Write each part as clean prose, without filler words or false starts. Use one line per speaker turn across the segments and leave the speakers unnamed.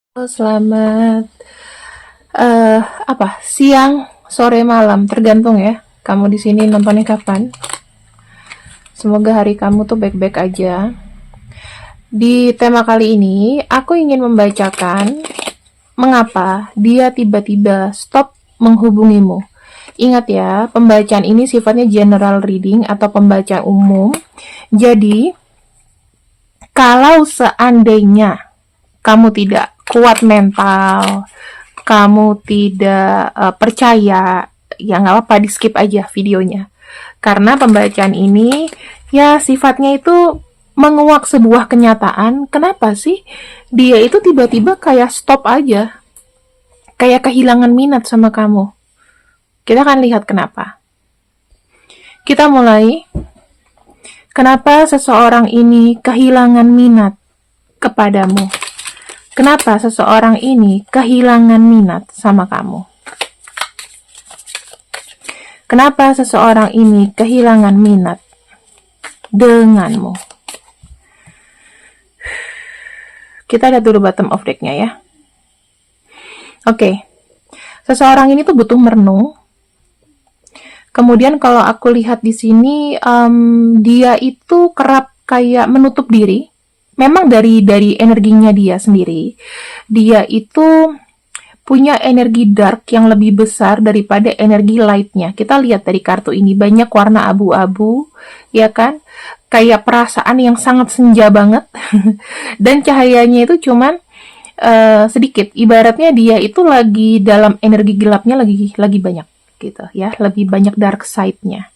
Selamat siang, sore, malam, tergantung ya. Kamu di sini nontonnya kapan? Semoga hari kamu tuh baik-baik aja. Di tema kali ini, aku ingin membacakan mengapa dia tiba-tiba stop menghubungimu. Ingat ya, pembacaan ini sifatnya general reading atau pembacaan umum. Jadi, kalau seandainya kamu tidak kuat mental, kamu tidak percaya, ya nggak apa-apa, di skip aja videonya. Karena pembacaan ini ya sifatnya itu menguak sebuah kenyataan. Kenapa sih dia itu tiba-tiba kayak stop aja, kayak kehilangan minat sama kamu? Kita akan lihat kenapa. Kita mulai. Kenapa seseorang ini kehilangan minat kepadamu? Kenapa seseorang ini kehilangan minat sama kamu? Kenapa seseorang ini kehilangan minat denganmu? Kita lihat dulu bottom of deck-nya ya. Oke. Seseorang ini tuh butuh merenung. Kemudian kalau aku lihat di sini, dia itu kerap kayak menutup diri. Memang dari energinya dia sendiri, dia itu punya energi dark yang lebih besar daripada energi light-nya. Kita lihat dari kartu ini, banyak warna abu-abu, ya kan? Kayak perasaan yang sangat senja banget. Dan cahayanya itu cuman sedikit. Ibaratnya dia itu lagi dalam energi gelapnya lagi banyak gitu ya, lebih banyak dark side-nya.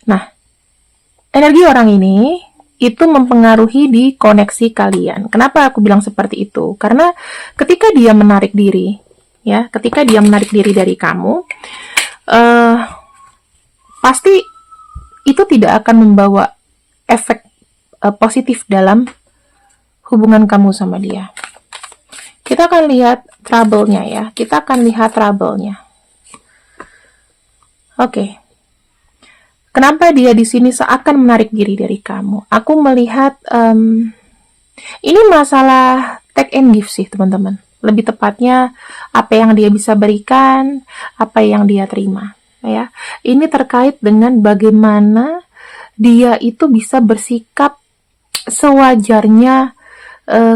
Nah, energi orang ini itu mempengaruhi di koneksi kalian. Kenapa aku bilang seperti itu? Karena ketika dia menarik diri, ya, ketika dia menarik diri dari kamu, pasti itu tidak akan membawa efek positif dalam hubungan kamu sama dia. Kita akan lihat trouble-nya ya. Kita akan lihat trouble-nya. Oke. Kenapa dia di sini seakan menarik diri dari kamu? Aku melihat ini masalah take and give sih, teman-teman. Lebih tepatnya apa yang dia bisa berikan, apa yang dia terima, ya. Ini terkait dengan bagaimana dia itu bisa bersikap sewajarnya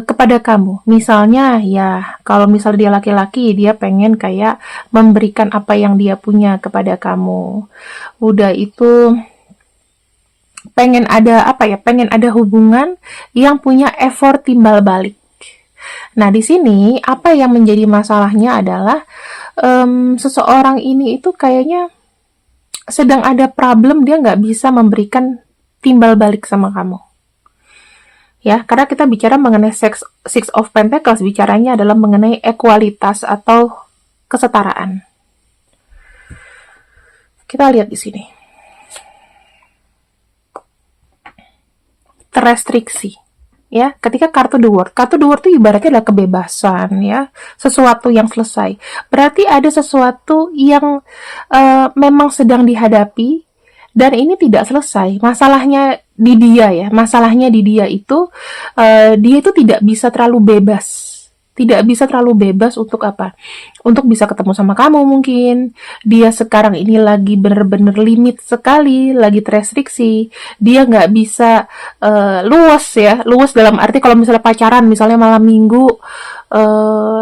kepada kamu. Misalnya ya, kalau misalnya dia laki-laki, dia pengen kayak memberikan apa yang dia punya kepada kamu. Udah itu pengen ada pengen ada hubungan yang punya effort timbal balik. Nah, di sini apa yang menjadi masalahnya adalah seseorang ini itu kayaknya sedang ada problem, dia nggak bisa memberikan timbal balik sama kamu. Ya, karena kita bicara mengenai Six of Pentacles, bicaranya adalah mengenai ekualitas atau kesetaraan. Kita lihat di sini. Terrestriksi. Ya, ketika kartu The World itu ibaratnya adalah kebebasan, ya, sesuatu yang selesai. Berarti ada sesuatu yang memang sedang dihadapi dan ini tidak selesai. Masalahnya di dia ya, masalahnya di dia itu dia itu tidak bisa terlalu bebas. Tidak bisa terlalu bebas untuk apa? Untuk bisa ketemu sama kamu mungkin. Dia sekarang ini lagi bener-bener limit sekali, lagi terrestriksi. Dia nggak bisa luas ya. Luas dalam arti kalau misalnya pacaran, misalnya malam minggu,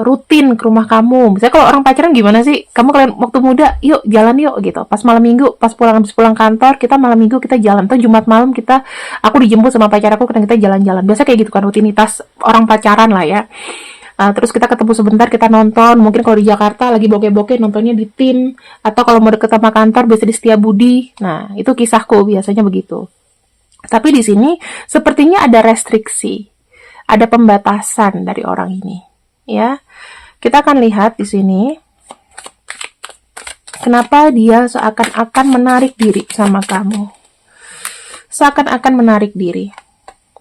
rutin ke rumah kamu. Misalnya kalau orang pacaran gimana sih? Kamu kalian waktu muda, yuk jalan yuk gitu. Pas malam minggu, pas habis pulang kantor, kita malam minggu kita jalan. Tuh Jumat malam aku dijemput sama pacar aku, kita jalan-jalan. Biasa kayak gitu kan, rutinitas orang pacaran lah ya. Terus kita ketemu sebentar, kita nonton. Mungkin kalau di Jakarta lagi bokeh-bokeh, nontonnya di tim. Atau kalau mau deket sama kantor, biasa di Setiabudi. Nah, itu kisahku biasanya begitu. Tapi di sini sepertinya ada restriksi, ada pembatasan dari orang ini. Ya, kita akan lihat di sini kenapa dia seakan-akan menarik diri sama kamu. Seakan-akan menarik diri.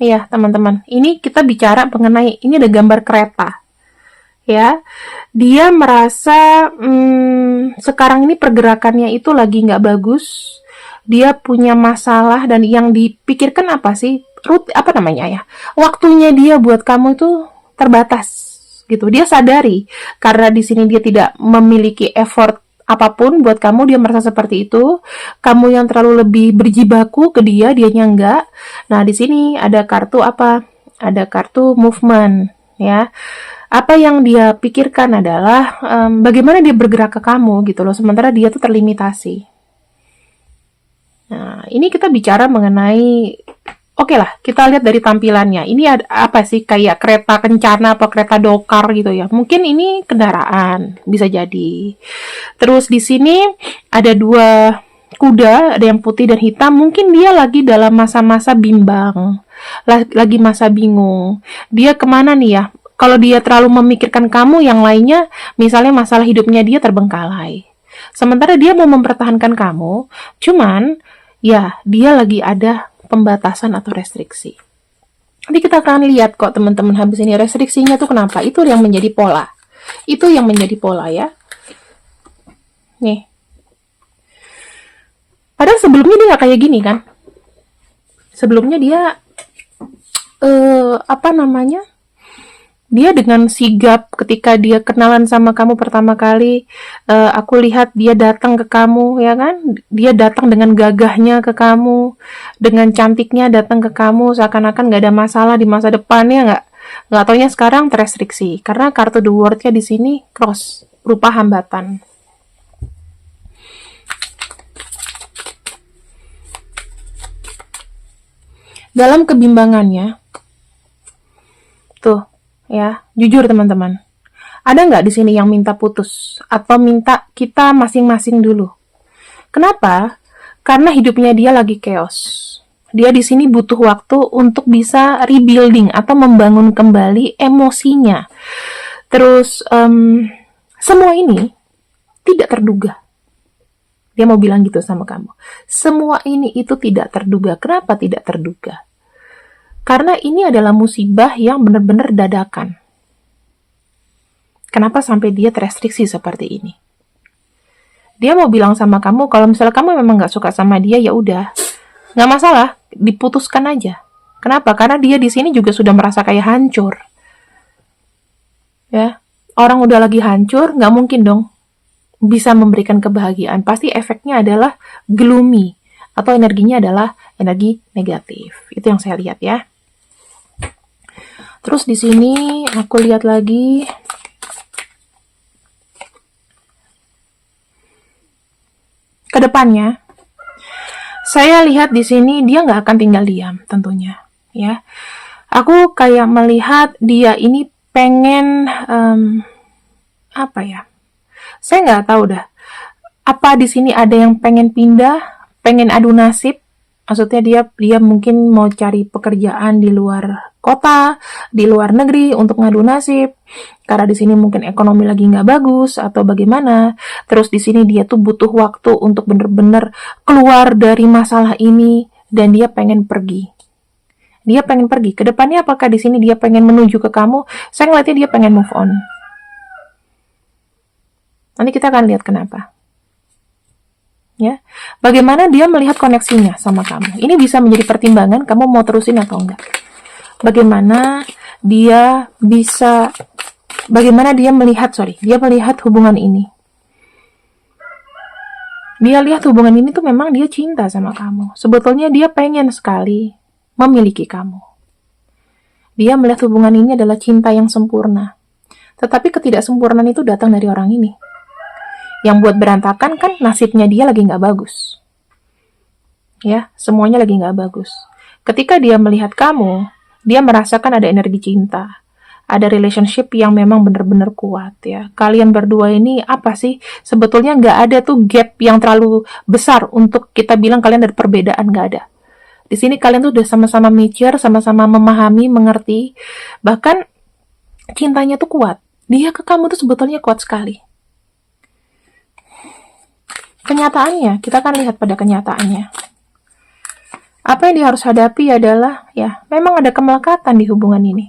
Iya, teman-teman. Ini kita bicara mengenai, ini ada gambar kereta. Ya, dia merasa sekarang ini pergerakannya itu lagi nggak bagus. Dia punya masalah dan yang dipikirkan apa sih? Waktunya dia buat kamu itu terbatas gitu. Dia sadari karena di sini dia tidak memiliki effort apapun buat kamu, dia merasa seperti itu. Kamu yang terlalu lebih berjibaku ke dia, dianya enggak. Nah, di sini ada kartu apa? Ada kartu movement, ya. Apa yang dia pikirkan adalah bagaimana dia bergerak ke kamu gitu loh, sementara dia tuh terlimitasi. Nah, ini kita bicara mengenai oke lah, kita lihat dari tampilannya. Ini ada apa sih, kayak kereta kencana atau kereta dokar gitu ya. Mungkin ini kendaraan, bisa jadi. Terus di sini ada dua kuda, ada yang putih dan hitam. Mungkin dia lagi dalam masa-masa bimbang, lagi masa bingung. Dia kemana nih ya? Kalau dia terlalu memikirkan kamu, yang lainnya, misalnya masalah hidupnya dia terbengkalai. Sementara dia mau mempertahankan kamu, cuman ya dia lagi ada pembatasan atau restriksi. Nanti kita akan lihat kok teman-teman habis ini restriksinya tuh kenapa. Itu yang menjadi pola. Itu yang menjadi pola ya. Nih. Padahal sebelumnya dia nggak kayak gini kan. Sebelumnya dia apa namanya? Dia dengan sigap ketika dia kenalan sama kamu pertama kali, aku lihat dia datang ke kamu, ya kan? Dia datang dengan gagahnya ke kamu, dengan cantiknya datang ke kamu, seakan-akan nggak ada masalah di masa depannya, nggak taunya sekarang terrestriksi, karena kartu The World-nya di sini cross, berupa hambatan. Dalam kebimbangannya, tuh, ya, jujur teman-teman. Ada nggak di sini yang minta putus atau minta kita masing-masing dulu? Kenapa? Karena hidupnya dia lagi chaos. Dia di sini butuh waktu untuk bisa rebuilding atau membangun kembali emosinya. Terus semua ini tidak terduga. Dia mau bilang gitu sama kamu. Semua ini itu tidak terduga. Kenapa tidak terduga? Karena ini adalah musibah yang benar-benar dadakan. Kenapa sampai dia terrestriksi seperti ini? Dia mau bilang sama kamu, kalau misalnya kamu memang nggak suka sama dia, ya udah, nggak masalah, diputuskan aja. Kenapa? Karena dia di sini juga sudah merasa kayak hancur. Ya, orang udah lagi hancur, nggak mungkin dong bisa memberikan kebahagiaan. Pasti efeknya adalah gloomy atau energinya adalah energi negatif. Itu yang saya lihat ya. Terus di sini aku lihat lagi ke depannya. Saya lihat di sini dia nggak akan tinggal diam tentunya, ya. Aku kayak melihat dia ini pengen apa ya? Saya nggak tahu dah. Apa di sini ada yang pengen pindah, pengen adu nasib? Maksudnya dia mungkin mau cari pekerjaan di luar kota, di luar negeri untuk ngadu nasib. Karena di sini mungkin ekonomi lagi nggak bagus atau bagaimana. Terus di sini dia tuh butuh waktu untuk bener-bener keluar dari masalah ini dan dia pengen pergi. Dia pengen pergi. Kedepannya apakah di sini dia pengen menuju ke kamu? Saya ngeliatnya dia pengen move on. Nanti kita akan lihat kenapa. Ya, bagaimana dia melihat koneksinya sama kamu. Ini bisa menjadi pertimbangan kamu mau terusin atau enggak. Bagaimana dia melihat hubungan ini. Dia lihat hubungan ini tuh memang dia cinta sama kamu. Sebetulnya dia pengen sekali memiliki kamu. Dia melihat hubungan ini adalah cinta yang sempurna. Tetapi ketidaksempurnaan itu datang dari orang ini. Yang buat berantakan kan nasibnya dia lagi nggak bagus. Ya, semuanya lagi nggak bagus. Ketika dia melihat kamu, dia merasakan ada energi cinta. Ada relationship yang memang benar-benar kuat ya. Kalian berdua ini apa sih? Sebetulnya nggak ada tuh gap yang terlalu besar untuk kita bilang kalian ada perbedaan, nggak ada. Di sini kalian tuh udah sama-sama mature, sama-sama memahami, mengerti. Bahkan cintanya tuh kuat. Dia ke kamu tuh sebetulnya kuat sekali. Kenyataannya, kita akan lihat pada kenyataannya. Apa yang dia harus hadapi adalah, ya, memang ada kemelekatan di hubungan ini.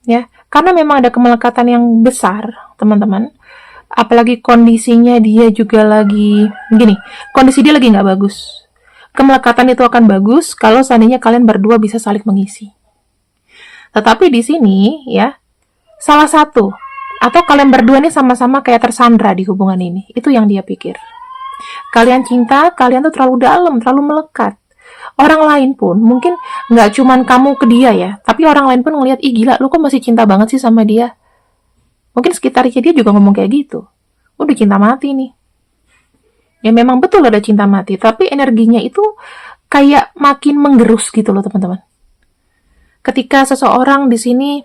Ya, karena memang ada kemelekatan yang besar, teman-teman. Apalagi kondisinya dia juga lagi, kondisi dia lagi nggak bagus. Kemelekatan itu akan bagus kalau seandainya kalian berdua bisa saling mengisi. Tetapi di sini ya, salah satu atau kalian berdua nih sama-sama kayak tersandra di hubungan ini. Itu yang dia pikir. Kalian cinta, kalian tuh terlalu dalam, terlalu melekat. Orang lain pun, mungkin nggak cuman kamu ke dia ya, tapi orang lain pun ngelihat, ih gila, lu kok masih cinta banget sih sama dia. Mungkin sekitarnya dia juga ngomong kayak gitu. Udah cinta mati nih. Ya memang betul ada cinta mati, tapi energinya itu kayak makin menggerus gitu loh teman-teman. Ketika seseorang di sini,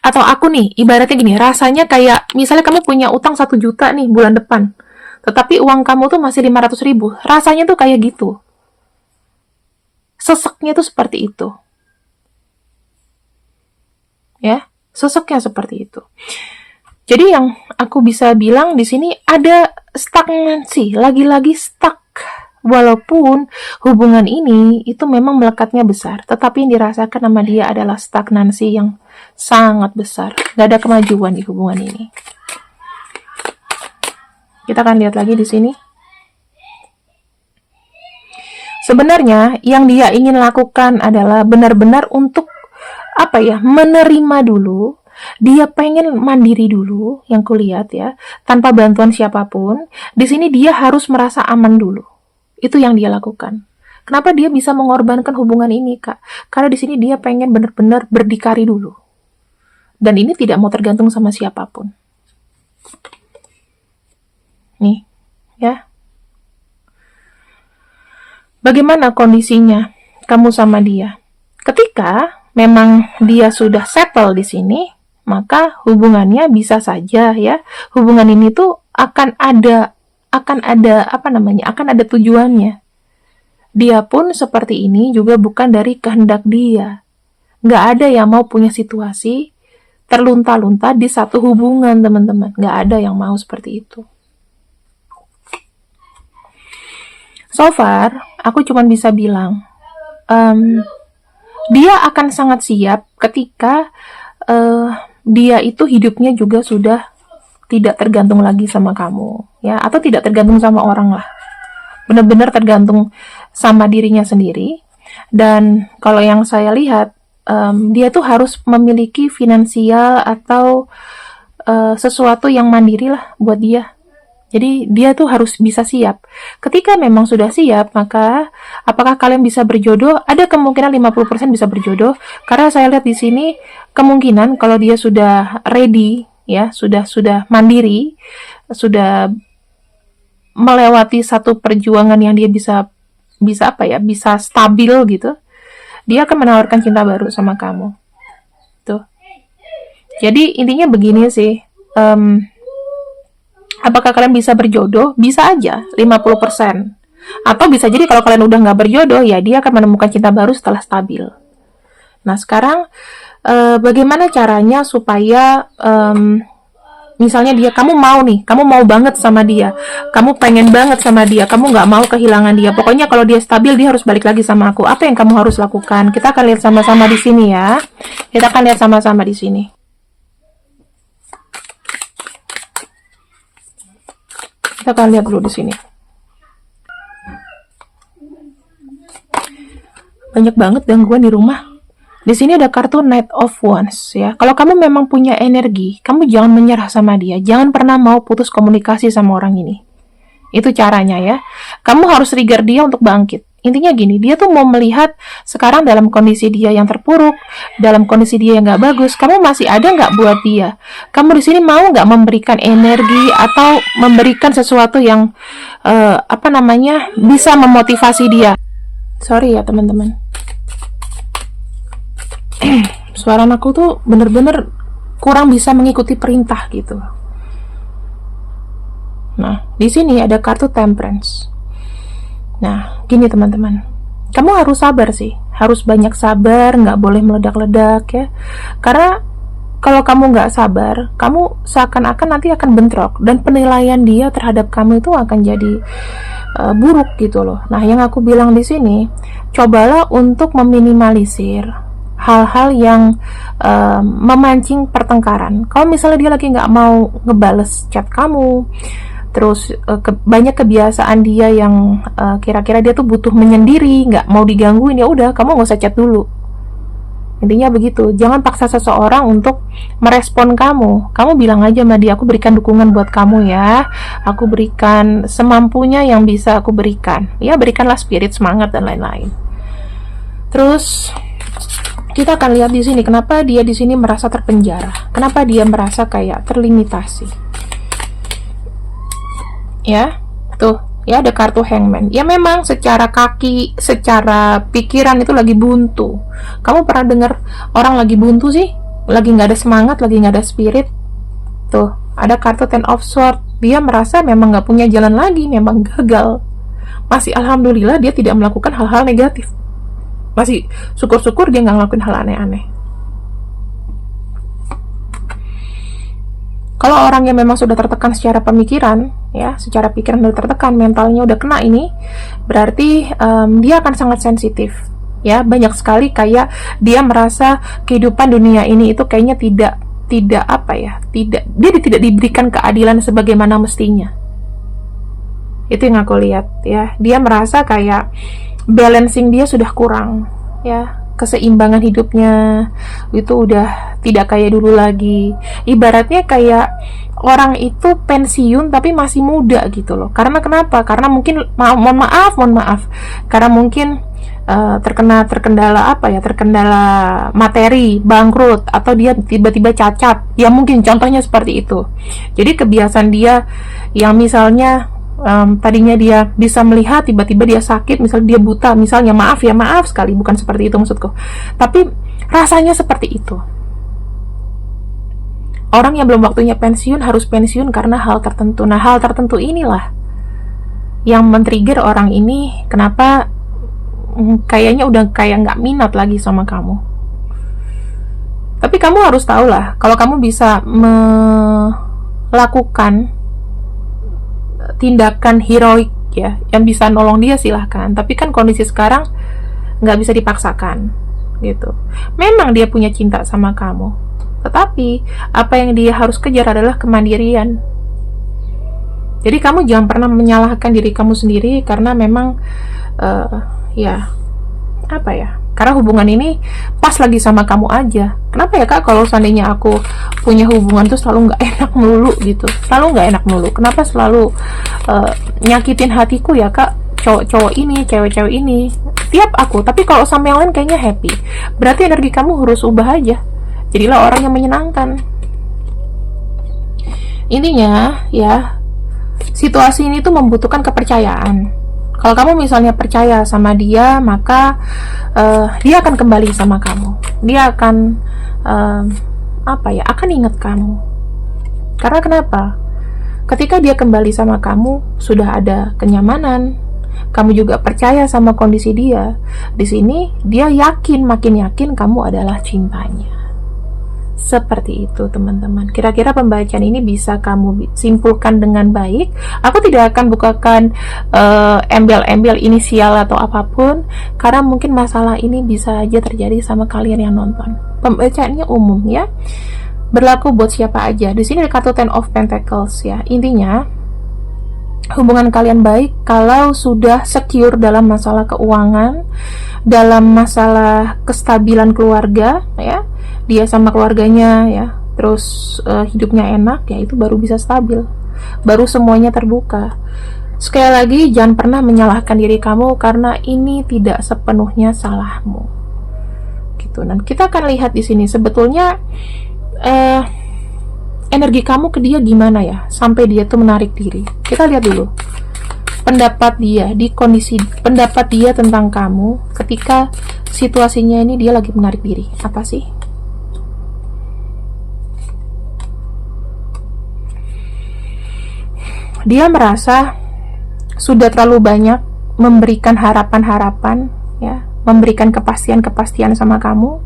atau aku nih, ibaratnya gini, rasanya kayak, misalnya kamu punya utang 1 juta nih bulan depan, tetapi uang kamu tuh masih 500 ribu, rasanya tuh kayak gitu. Seseknya tuh seperti itu. Ya, seseknya seperti itu. Jadi yang aku bisa bilang di sini ada stagnansi, lagi-lagi stuck. Walaupun hubungan ini itu memang melekatnya besar, tetapi yang dirasakan sama dia adalah stagnansi yang sangat besar. Gak ada kemajuan di hubungan ini. Kita akan lihat lagi di sini. Sebenarnya yang dia ingin lakukan adalah benar-benar untuk menerima dulu. Dia pengen mandiri dulu, yang kulihat ya, tanpa bantuan siapapun. Di sini dia harus merasa aman dulu. Itu yang dia lakukan. Kenapa dia bisa mengorbankan hubungan ini, Kak? Karena di sini dia pengen benar-benar berdikari dulu. Dan ini tidak mau tergantung sama siapapun. Nih, ya. Bagaimana kondisinya kamu sama dia? Ketika memang dia sudah settle di sini, maka hubungannya bisa saja ya. Hubungan ini tuh akan ada tujuannya. Dia pun seperti ini juga bukan dari kehendak dia. Nggak ada yang mau punya situasi terlunta-lunta di satu hubungan, teman-teman. Nggak ada yang mau seperti itu. So far, aku cuma bisa bilang, dia akan sangat siap ketika dia itu hidupnya juga sudah tidak tergantung lagi sama kamu, ya, atau tidak tergantung sama orang lah. Benar-benar tergantung sama dirinya sendiri. Dan kalau yang saya lihat, dia tuh harus memiliki finansial atau sesuatu yang mandiri lah buat dia. Jadi dia tuh harus bisa siap. Ketika memang sudah siap, maka apakah kalian bisa berjodoh? Ada kemungkinan 50% bisa berjodoh. Karena saya lihat di sini kemungkinan kalau dia sudah ready, ya, sudah mandiri, sudah melewati satu perjuangan yang dia bisa stabil gitu. Dia akan menawarkan cinta baru sama kamu. Tuh. Jadi intinya begini sih. Apakah kalian bisa berjodoh? Bisa aja, 50%. Atau bisa jadi kalau kalian udah nggak berjodoh, ya dia akan menemukan cinta baru setelah stabil. Nah, sekarang bagaimana caranya supaya misalnya kamu mau banget sama dia, kamu pengen banget sama dia, kamu nggak mau kehilangan dia. Pokoknya kalau dia stabil, dia harus balik lagi sama aku. Apa yang kamu harus lakukan? Kita akan lihat sama-sama di sini ya. Kita akan lihat sama-sama di sini. Kita akan lihat dulu di sini. Banyak banget gangguan di rumah. Di sini ada kartu Knight of Wands ya. Kalau kamu memang punya energi, kamu jangan menyerah sama dia. Jangan pernah mau putus komunikasi sama orang ini. Itu caranya ya. Kamu harus trigger dia untuk bangkit. Intinya gini, dia tuh mau melihat sekarang dalam kondisi dia yang terpuruk, dalam kondisi dia yang nggak bagus, kamu masih ada nggak buat dia? Kamu di sini mau nggak memberikan energi atau memberikan sesuatu yang bisa memotivasi dia? Sorry ya teman-teman. Suara aku tuh bener-bener kurang bisa mengikuti perintah gitu. Nah, di sini ada kartu Temperance. Nah, gini teman-teman, kamu harus sabar sih, harus banyak sabar, nggak boleh meledak-ledak ya. Karena kalau kamu nggak sabar, kamu seakan-akan nanti akan bentrok dan penilaian dia terhadap kamu itu akan jadi buruk gitu loh. Nah, yang aku bilang di sini, cobalah untuk meminimalisir hal-hal yang memancing pertengkaran. Kalau misalnya dia lagi nggak mau ngebales chat kamu, terus banyak kebiasaan dia yang kira-kira dia tuh butuh menyendiri, nggak mau digangguin, ya udah kamu nggak usah chat dulu. Intinya begitu, jangan paksa seseorang untuk merespon kamu. Kamu bilang aja sama dia, aku berikan dukungan buat kamu ya, aku berikan semampunya yang bisa aku berikan. Ya, berikanlah spirit, semangat, dan lain-lain. Terus kita akan lihat di sini kenapa dia di sini merasa terpenjara, kenapa dia merasa kayak terlimitasi. Ya, tuh, ya ada kartu Hangman. Ya memang secara kaki, secara pikiran itu lagi buntu. Kamu pernah dengar orang lagi buntu sih? Lagi nggak ada semangat, lagi nggak ada spirit. Tuh, ada kartu Ten of Swords. Dia merasa memang nggak punya jalan lagi, memang gagal. Masih alhamdulillah dia tidak melakukan hal-hal negatif. Masih syukur-syukur dia nggak ngelakuin hal aneh-aneh. Kalau orang yang memang sudah tertekan secara pemikiran, ya, secara pikiran udah tertekan, mentalnya udah kena ini, berarti dia akan sangat sensitif. Ya, banyak sekali kayak dia merasa kehidupan dunia ini itu kayaknya tidak apa ya, dia tidak diberikan keadilan sebagaimana mestinya. Itu yang aku lihat, ya. Dia merasa kayak balancing dia sudah kurang, ya. Keseimbangan hidupnya itu udah tidak kayak dulu lagi. Ibaratnya kayak orang itu pensiun tapi masih muda gitu loh. Karena kenapa? Karena mungkin mohon maaf karena mungkin terkendala apa ya, terkendala materi, bangkrut, atau dia tiba-tiba cacat ya, mungkin contohnya seperti itu. Jadi kebiasaan dia yang misalnya tadinya dia bisa melihat, tiba-tiba dia sakit, misalnya dia buta, misalnya, maaf sekali, bukan seperti itu maksudku, tapi rasanya seperti itu. Orang yang belum waktunya pensiun harus pensiun karena hal tertentu. Nah, hal tertentu inilah yang men-trigger orang ini kenapa kayaknya udah kayak nggak minat lagi sama kamu. Tapi kamu harus tahu lah, kalau kamu bisa melakukan tindakan heroik ya, yang bisa nolong dia, silahkan. Tapi kan kondisi sekarang nggak bisa dipaksakan gitu. Memang dia punya cinta sama kamu, tetapi apa yang dia harus kejar adalah kemandirian. Jadi kamu jangan pernah menyalahkan diri kamu sendiri karena memang ya apa ya, karena hubungan ini pas lagi sama kamu aja. Kenapa ya kak, kalau seandainya aku punya hubungan tuh selalu nggak enak melulu gitu, selalu nggak enak melulu, kenapa selalu nyakitin hatiku ya kak, cowok-cowok ini, cewek-cewek ini, tiap aku, tapi kalau sama yang lain kayaknya happy. Berarti energi kamu harus ubah aja, jadilah orang yang menyenangkan. Intinya ya, situasi ini tuh membutuhkan kepercayaan. Kalau kamu misalnya percaya sama dia, maka dia akan kembali sama kamu. Dia akan akan ingat kamu. Karena kenapa? Ketika dia kembali sama kamu, sudah ada kenyamanan. Kamu juga percaya sama kondisi dia. Di sini dia yakin, makin yakin kamu adalah cintanya. Seperti itu teman-teman. Kira-kira pembacaan ini bisa kamu simpulkan dengan baik. Aku tidak akan bukakan embel-embel inisial atau apapun, karena mungkin masalah ini bisa aja terjadi sama kalian yang nonton. Pembacaannya umum ya, berlaku buat siapa aja. Di sini ada kartu Ten of Pentacles ya. Intinya hubungan kalian baik kalau sudah secure dalam masalah keuangan, dalam masalah kestabilan keluarga ya, dia sama keluarganya ya, terus hidupnya enak ya, itu baru bisa stabil, baru semuanya terbuka. Sekali lagi, jangan pernah menyalahkan diri kamu karena ini tidak sepenuhnya salahmu gitu. Dan kita akan lihat di sini sebetulnya energi kamu ke dia gimana ya, sampai dia tuh menarik diri. Kita lihat dulu pendapat dia di kondisi, pendapat dia tentang kamu ketika situasinya ini dia lagi menarik diri. Apa sih? Dia merasa sudah terlalu banyak memberikan harapan-harapan ya, memberikan kepastian-kepastian sama kamu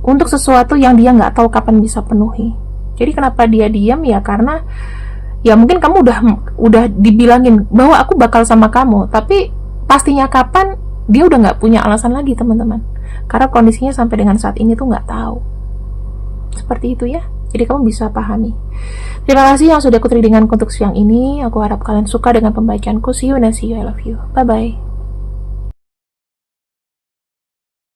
untuk sesuatu yang dia nggak tahu kapan bisa penuhi. Jadi kenapa dia diam ya, karena ya mungkin kamu udah dibilangin bahwa aku bakal sama kamu, tapi pastinya kapan dia udah nggak punya alasan lagi teman-teman, karena kondisinya sampai dengan saat ini tuh nggak tahu. Seperti itu ya. Jadi kamu bisa pahami. Terima kasih yang sudah ikut readingan untuk siang ini. Aku harap kalian suka dengan pembacaanku. See you and see you. I love you. Bye bye.